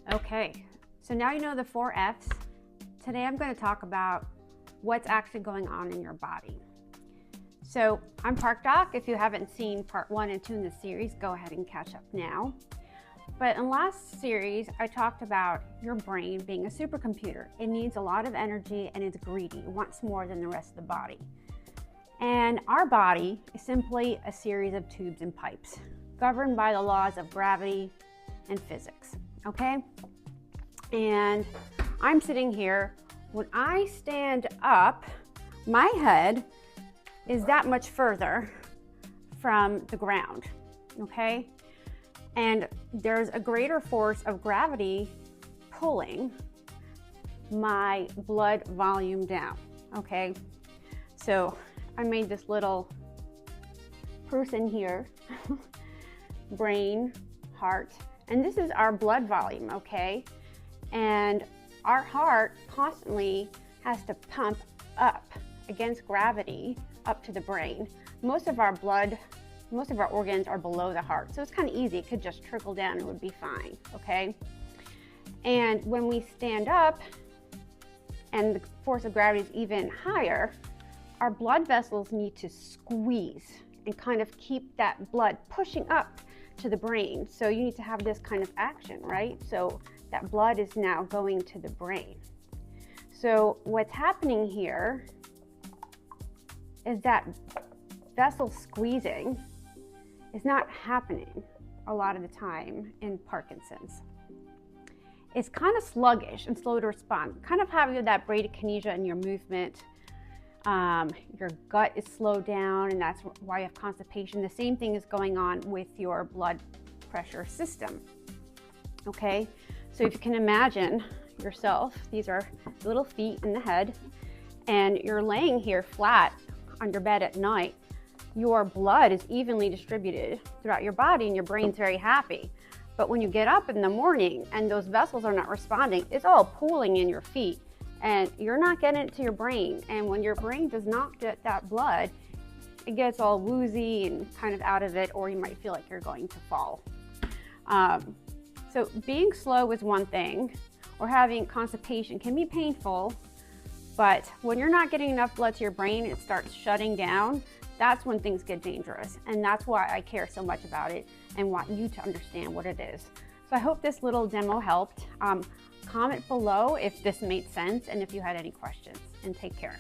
Okay, so now you know the 4 F's. Today I'm going to talk about what's actually going on in your body. So I'm Park Doc. If you haven't seen part 1 and 2 in the series, go ahead and catch up now. But in last series, I talked about your brain being a supercomputer. It needs a lot of energy and it's greedy. It wants more than the rest of the body. And our body is simply a series of tubes and pipes governed by the laws of gravity and physics, okay? And I'm sitting here. When I stand up, my head is that much further from the ground, okay? And there's a greater force of gravity pulling my blood volume down, okay? So I made this little person here, brain, heart, and this is our blood volume, okay? And our heart constantly has to pump up against gravity up to the brain. Most of our organs are below the heart, so it's kind of easy. It could just trickle down and it would be fine, okay? And when we stand up and the force of gravity is even higher, our blood vessels need to squeeze and kind of keep that blood pushing up to the brain. So you need to have this kind of action, right? So that blood is now going to the brain. So what's happening here is that vessel squeezing is not happening a lot of the time in Parkinson's. It's kind of sluggish and slow to respond, kind of having that bradykinesia in your movement. Your gut is slowed down, and that's why you have constipation. The same thing is going on with your blood pressure system, okay? So if you can imagine yourself, these are little feet and the head, and you're laying here flat on your bed at night. Your blood is evenly distributed throughout your body and your brain's very happy. But when you get up in the morning and those vessels are not responding, it's all pooling in your feet and you're not getting it to your brain. And when your brain does not get that blood, it gets all woozy and kind of out of it, or you might feel like you're going to fall. So being slow is one thing, or having constipation can be painful, but when you're not getting enough blood to your brain, it starts shutting down. That's when things get dangerous, and that's why I care so much about it and want you to understand what it is. So I hope this little demo helped. Comment below if this made sense and if you had any questions, and take care.